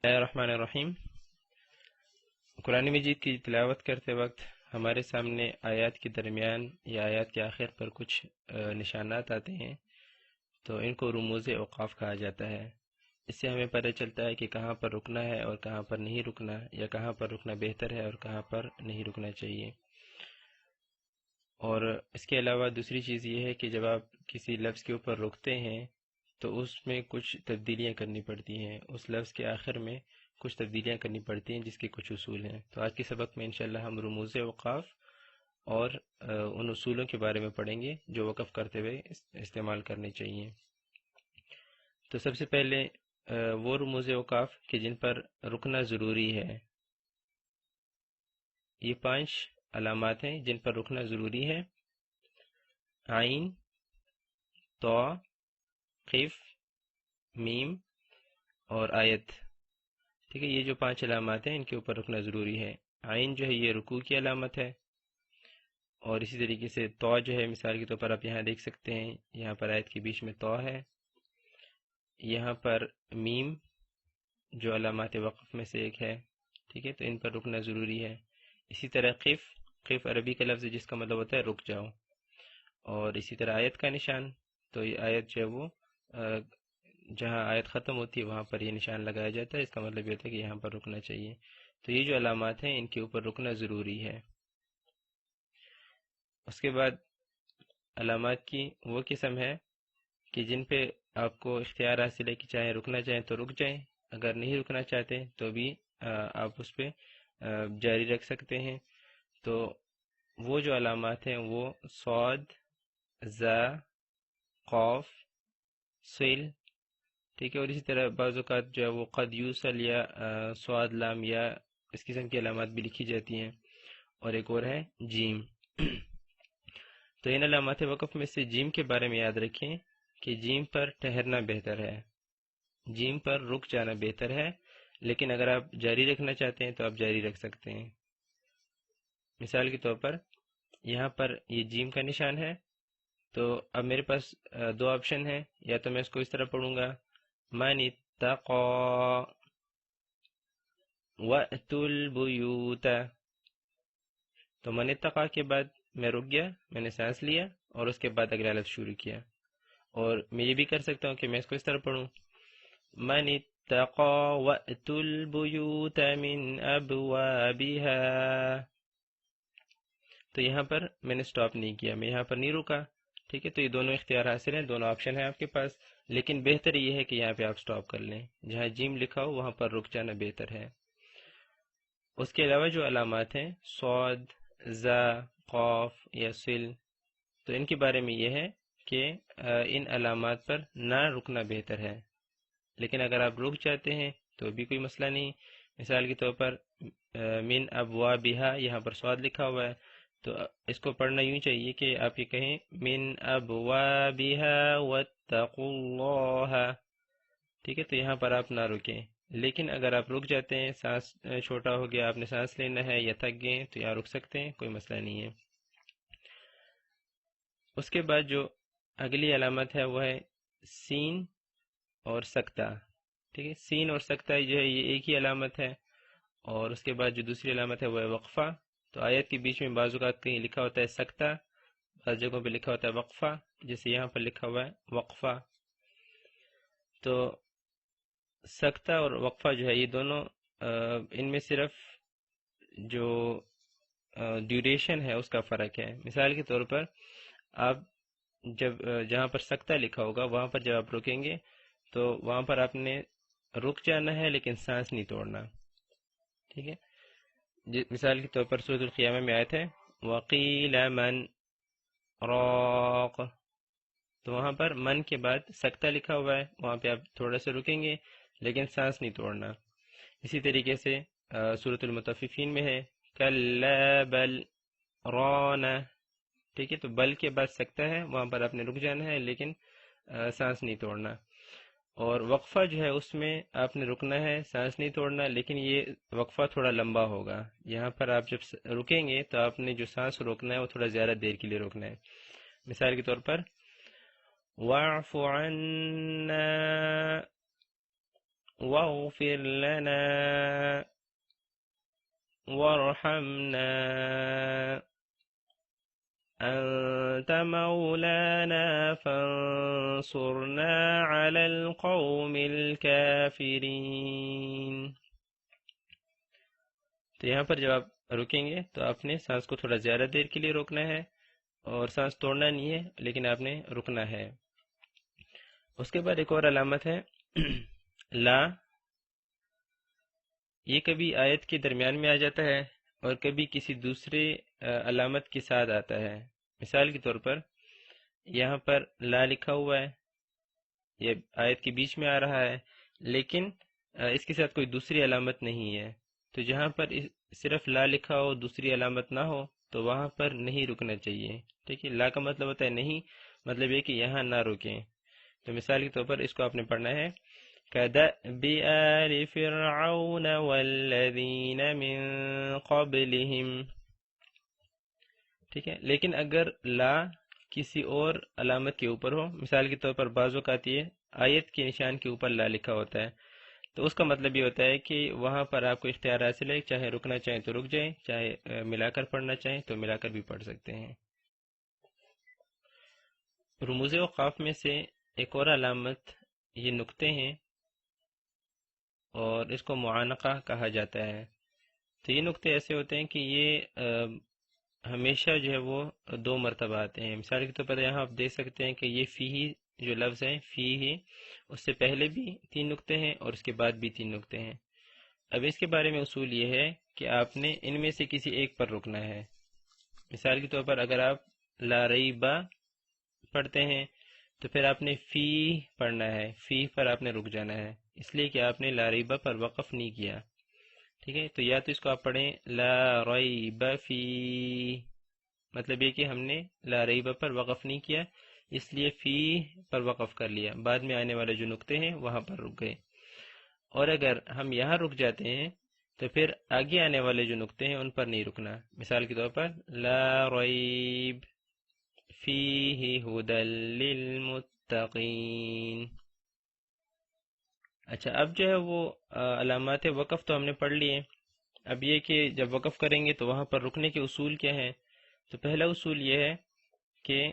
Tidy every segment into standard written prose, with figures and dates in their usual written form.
بسم اللہ الرحمن الرحیم۔ قرآن مجید کی تلاوت کرتے وقت ہمارے سامنے آیات کے درمیان یا آیات کے آخر پر کچھ نشانات آتے ہیں، تو ان کو رموز اوقاف کہا جاتا ہے۔ اس سے ہمیں پتہ چلتا ہے کہ کہاں پر رکنا ہے اور کہاں پر نہیں رکنا، یا کہاں پر رکنا بہتر ہے اور کہاں پر نہیں رکنا چاہیے۔ اور اس کے علاوہ دوسری چیز یہ ہے کہ جب آپ کسی لفظ کے اوپر رکتے ہیں تو اس میں کچھ تبدیلیاں کرنی پڑتی ہیں، اس لفظ کے آخر میں کچھ تبدیلیاں کرنی پڑتی ہیں جس کے کچھ اصول ہیں۔ تو آج کے سبق میں انشاءاللہ ہم رموز اوقاف اور ان اصولوں کے بارے میں پڑھیں گے جو وقف کرتے ہوئے استعمال کرنے چاہیے۔ تو سب سے پہلے وہ رموز اوقاف کہ جن پر رکنا ضروری ہے، یہ 5 علامات ہیں جن پر رکنا ضروری ہے: عین، تو، قف، میم اور آیت۔ ٹھیک ہے، یہ جو 5 علامات ہیں ان کے اوپر رکنا ضروری ہے۔ عین جو ہے یہ رکوع کی علامت ہے، اور اسی طریقے سے تو جو ہے، مثال کے طور پر آپ یہاں دیکھ سکتے ہیں، یہاں پر آیت کے بیچ میں تو ہے۔ یہاں پر میم جو علامات وقف میں سے ایک ہے، ٹھیک ہے، تو ان پر رکنا ضروری ہے۔ اسی طرح قف، قف عربی کا لفظ ہے جس کا مطلب ہوتا ہے رک جاؤ۔ اور اسی طرح آیت کا نشان، تو یہ آیت جو ہے وہ جہاں آیت ختم ہوتی ہے وہاں پر یہ نشان لگایا جاتا ہے، اس کا مطلب یہ ہوتا ہے کہ یہاں پر رکنا چاہیے۔ تو یہ جو علامات ہیں ان کے اوپر رکنا ضروری ہے۔ اس کے بعد علامات کی وہ قسم ہے کہ جن پہ آپ کو اختیار حاصل ہے کہ چاہے رکنا چاہیں تو رک جائیں، اگر نہیں رکنا چاہتے تو بھی آپ اس پہ جاری رکھ سکتے ہیں۔ تو وہ جو علامات ہیں وہ صاد، زا، قاف، سل، ٹھیک ہے، اور اسی طرح بعض اوقات جو ہے وہ قد یوصل یا صاد لام یا اس قسم کی علامات بھی لکھی جاتی ہیں، اور ایک اور ہے جیم۔ تو ان علامات وقف میں سے جیم کے بارے میں یاد رکھیں کہ جیم پر ٹھہرنا بہتر ہے، جیم پر رک جانا بہتر ہے، لیکن اگر آپ جاری رکھنا چاہتے ہیں تو آپ جاری رکھ سکتے ہیں۔ مثال کے طور پر یہاں پر یہ جیم کا نشان ہے، تو اب میرے پاس 2 آپشن ہیں، یا تو میں اس کو اس طرح پڑھوں گا من اتقا وَأْتُوا الْبُيُوتَ، تو من اتقا کے بعد میں رک گیا، میں نے سانس لیا اور اس کے بعد اگلا لفظ شروع کیا۔ اور میں یہ بھی کر سکتا ہوں کہ میں اس کو اس طرح پڑھوں من اتقا وَأْتُوا الْبُيُوتَ مِنْ أَبْوَابِهَا، تو یہاں پر میں نے سٹاپ نہیں کیا، میں یہاں پر نہیں رکا، ٹھیک ہے۔ تو یہ دونوں اختیار حاصل ہیں، دونوں آپشن ہیں آپ کے پاس، لیکن بہتر یہ ہے کہ یہاں پہ آپ سٹاپ کر لیں، جہاں جیم لکھا ہو وہاں پر رک جانا بہتر ہے۔ اس کے علاوہ جو علامات ہیں صاد، زا، قاف یا سل، تو ان کے بارے میں یہ ہے کہ ان علامات پر نہ رکنا بہتر ہے، لیکن اگر آپ رک جاتے ہیں تو بھی کوئی مسئلہ نہیں۔ مثال کے طور پر من ابوابها، یہاں پر صاد لکھا ہوا ہے، تو اس کو پڑھنا یوں چاہیے کہ آپ یہ کہیں من ابوابها واتقوا اللہ، ٹھیک ہے، تو یہاں پر آپ نہ رکیں۔ لیکن اگر آپ رک جاتے ہیں، سانس چھوٹا ہو گیا، آپ نے سانس لینا ہے یا تھک گئے تو یہاں رک سکتے ہیں، کوئی مسئلہ نہیں ہے۔ اس کے بعد جو اگلی علامت ہے وہ ہے سین اور سکتہ، ٹھیک ہے، سین اور سکتہ جو ہے یہ ایک ہی علامت ہے۔ اور اس کے بعد جو دوسری علامت ہے وہ ہے وقفہ، تو آیت کے بیچ میں بعض اوقات کہیں لکھا ہوتا ہے سکتہ، بعض جگہوں پہ لکھا ہوتا ہے وقفہ، جیسے یہاں پر لکھا ہوا ہے وقفہ۔ تو سکتہ اور وقفہ جو ہے یہ دونوں ان میں صرف جو ڈیوریشن ہے اس کا فرق ہے۔ مثال کے طور پر آپ جب جہاں پر سکتہ لکھا ہوگا وہاں پر جب آپ رکیں گے تو وہاں پر آپ نے رک جانا ہے لیکن سانس نہیں توڑنا، ٹھیک ہے۔ مثال کے طور پر سورۃ القیامہ میں آیت ہے وَقِيلَ مَنْ رَاقٍ، تو وہاں پر من کے بعد سکتہ لکھا ہوا ہے، وہاں پہ آپ تھوڑا سا رکیں گے لیکن سانس نہیں توڑنا۔ اسی طریقے سے سورۃ المطففین میں ہے کَلَّا بَلْ رَانَ، ٹھیک ہے، تو بل کے بعد سکتہ ہے، وہاں پر آپ نے رک جانا ہے لیکن سانس نہیں توڑنا۔ اور وقفہ جو ہے اس میں آپ نے رکنا ہے، سانس نہیں توڑنا، لیکن یہ وقفہ تھوڑا لمبا ہوگا۔ یہاں پر آپ جب رکیں گے تو آپ نے جو سانس روکنا ہے وہ تھوڑا زیادہ دیر کے لیے روکنا ہے۔ مثال کے طور پر وَاعْفُ عَنَّا واغفر لنا وارحمنا أنت مولانا فانصرنا على القوم الكافرين. تو یہاں پر جب آپ رکیں گے تو آپ نے سانس کو تھوڑا زیادہ دیر کے لیے روکنا ہے، اور سانس توڑنا نہیں ہے لیکن آپ نے رکنا ہے. اس کے بعد ایک اور علامت ہے لا. یہ کبھی آیت کے درمیان میں آ جاتا ہے اور کبھی کسی دوسرے علامت کے ساتھ آتا ہے. مثال کے طور پر یہاں پر لا لکھا ہوا ہے، یہ آیت کے بیچ میں آ رہا ہے، لیکن اس کے ساتھ کوئی دوسری علامت نہیں ہے. تو جہاں پر صرف لا لکھا ہو، دوسری علامت نہ ہو، تو وہاں پر نہیں رکنا چاہیے. ٹھیک ہے، لا کا مطلب ہوتا ہے نہیں، مطلب یہ کہ یہاں نہ رکیں. تو مثال کے طور پر اس کو آپ نے پڑھنا ہے كَدَأْبِ آلِ فِرْعَوْنَ وَالَّذِينَ مِن قَبْلِهِمْ. ٹھیک ہے، لیکن اگر لا کسی اور علامت کے اوپر ہو، مثال کے طور پر بعض اوقات یہ آیت کے نشان کے اوپر لا لکھا ہوتا ہے، تو اس کا مطلب یہ ہوتا ہے کہ وہاں پر آپ کو اختیار حاصل ہے، چاہے رکنا چاہیں تو رک جائیں، چاہے ملا کر پڑھنا چاہیں تو ملا کر بھی پڑھ سکتے ہیں. رموز اوقاف میں سے ایک اور علامت یہ نقطے ہیں، اور اس کو معانقہ کہا جاتا ہے. تو یہ نقطے ایسے ہوتے ہیں کہ یہ ہمیشہ جو ہے وہ 2 مرتبہ آتے ہیں. مثال کے طور پر یہاں آپ دیکھ سکتے ہیں کہ یہ فی جو لفظ ہے، فی ہی، اس سے پہلے بھی 3 نقطے ہیں اور اس کے بعد بھی 3 نقطے ہیں. اب اس کے بارے میں اصول یہ ہے کہ آپ نے ان میں سے کسی ایک پر رکنا ہے. مثال کے طور پر اگر آپ لا ریبہ پڑھتے ہیں تو پھر آپ نے فی پڑھنا ہے، فی پر آپ نے رک جانا ہے، اس لیے کہ آپ نے لا ریبہ پر وقف نہیں کیا. ٹھیک ہے، تو یا تو اس کو آپ پڑھیں لا ریب فی، مطلب یہ کہ ہم نے لا ریب پر وقف نہیں کیا، اس لیے فی پر وقف کر لیا، بعد میں آنے والے جو نقطے ہیں وہاں پر رک گئے. اور اگر ہم یہاں رک جاتے ہیں تو پھر آگے آنے والے جو نقطے ہیں ان پر نہیں رکنا. مثال کے طور پر لا ریب فیہ ھدی للمتقین. اچھا، اب جو ہے وہ علامات وقف تو ہم نے پڑھ لیے. اب یہ کہ جب وقف کریں گے تو وہاں پر رکنے کے اصول کیا ہیں. تو پہلا اصول یہ ہے کہ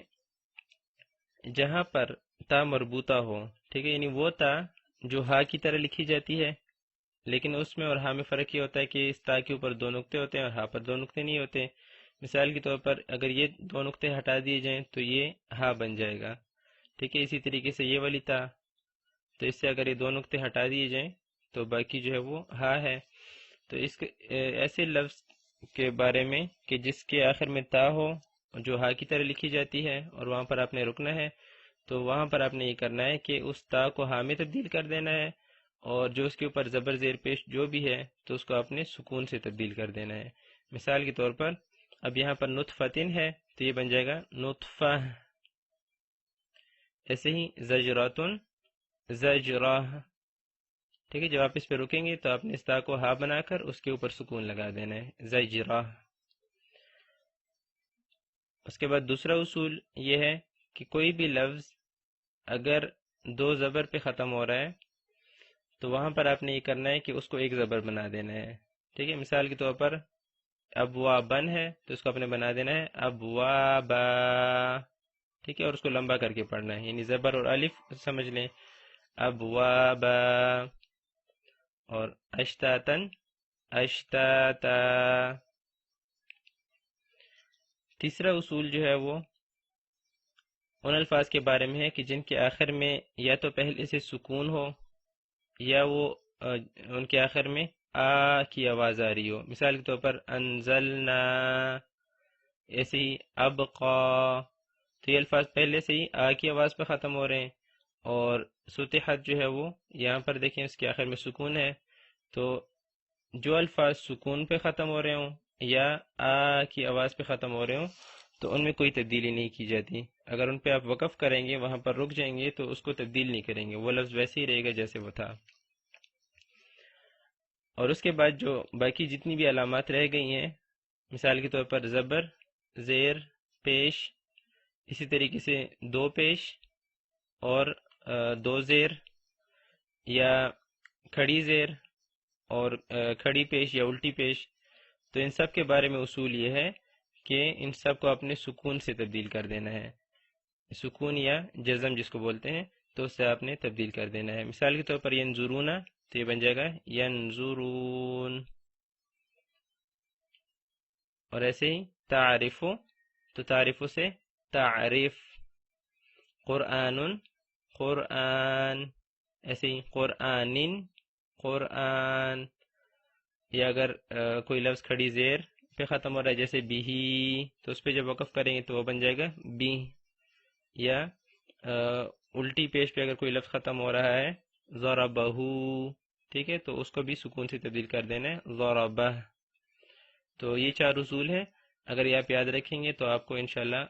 جہاں پر تا مربوطہ ہو، ٹھیک ہے، یعنی وہ تا جو ہا کی طرح لکھی جاتی ہے، لیکن اس میں اور ہا میں فرق یہ ہوتا ہے کہ اس تا کے اوپر 2 نقطے ہوتے ہیں اور ہا پر 2 نقطے نہیں ہوتے. مثال کے طور پر اگر یہ 2 نقطے ہٹا دیے جائیں تو یہ ہا بن جائے گا. ٹھیک ہے، اسی طریقے سے یہ والی تا، تو اس سے اگر یہ 2 نقطے ہٹا دیے جائیں تو باقی جو ہے وہ ہا ہے. تو اس ایسے لفظ کے بارے میں کہ جس کے آخر میں تا ہو جو ہا کی طرح لکھی جاتی ہے اور وہاں پر آپ نے رکنا ہے، تو وہاں پر آپ نے یہ کرنا ہے کہ اس تا کو ہا میں تبدیل کر دینا ہے، اور جو اس کے اوپر زبر زیر پیش جو بھی ہے تو اس کو آپ نے سکون سے تبدیل کر دینا ہے. مثال کے طور پر اب یہاں پر نطفتن ہے تو یہ بن جائے گا نطفہ. ایسے ہی زجراتن زجراہ. ٹھیک ہے، جب آپ اس پہ رکیں گے تو آپ نے اس تا کو ہا بنا کر اس کے اوپر سکون لگا دینا ہے، زجراہ. اس کے بعد دوسرا اصول یہ ہے کہ کوئی بھی لفظ اگر 2 زبر پہ ختم ہو رہا ہے تو وہاں پر آپ نے یہ کرنا ہے کہ اس کو ایک زبر بنا دینا ہے. ٹھیک ہے، مثال کے طور پر ابوابن ہے تو اس کو آپ نے بنا دینا ہے ابوابا. ٹھیک ہے، اور اس کو لمبا کر کے پڑھنا ہے، یعنی زبر اور الف سمجھ لیں، ابوابا. اور اشتاتن اشتاتا. تیسرا اصول جو ہے وہ ان الفاظ کے بارے میں ہے کہ جن کے آخر میں یا تو پہلے سے سکون ہو یا وہ ان کے آخر میں آ کی آواز آ رہی ہو. مثال کے طور پر انزلنا، ایسے ہی ابقا. تو یہ الفاظ پہلے سے ہی آ کی آواز پہ ختم ہو رہے ہیں، اور ستحت جو ہے وہ یہاں پر دیکھیں اس کے آخر میں سکون ہے. تو جو الفاظ سکون پہ ختم ہو رہے ہوں یا آ کی آواز پہ ختم ہو رہے ہوں تو ان میں کوئی تبدیلی نہیں کی جاتی. اگر ان پہ آپ وقف کریں گے، وہاں پر رک جائیں گے، تو اس کو تبدیل نہیں کریں گے، وہ لفظ ویسے ہی رہے گا جیسے وہ تھا. اور اس کے بعد جو باقی جتنی بھی علامات رہ گئی ہیں، مثال کے طور پر زبر، زیر، پیش، اسی طریقے سے 2 پیش اور 2 زیر، یا کھڑی زیر اور کھڑی پیش یا الٹی پیش، تو ان سب کے بارے میں اصول یہ ہے کہ ان سب کو اپنے سکون سے تبدیل کر دینا ہے، سکون یا جزم جس کو بولتے ہیں، تو اسے آپ نے تبدیل کر دینا ہے۔ مثال کے طور پر ینظرون، تو یہ بن جائے گا ینظرون، اور ایسے ہی تعرفو، تو تعرفو سے تعریف، قرآن قرآن، ایسے ہی قرآن قرآن، یا اگر کوئی لفظ کھڑی زیر پہ ختم ہو رہا ہے جیسے بھی، تو اس پہ جب وقف کریں گے تو وہ بن جائے گا بھی، یا الٹی پیش پہ اگر کوئی لفظ ختم ہو رہا ہے ضربہ، ٹھیک ہے، تو اس کو بھی سکون سے تبدیل کر دینا ہے ضربہ۔ تو یہ 4 اصول ہیں، اگر یہ آپ یاد رکھیں گے تو آپ کو انشاءاللہ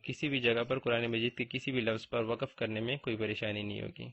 کسی بھی جگہ پر قرآن مجید کے کسی بھی لفظ پر وقف کرنے میں کوئی پریشانی نہیں ہوگی۔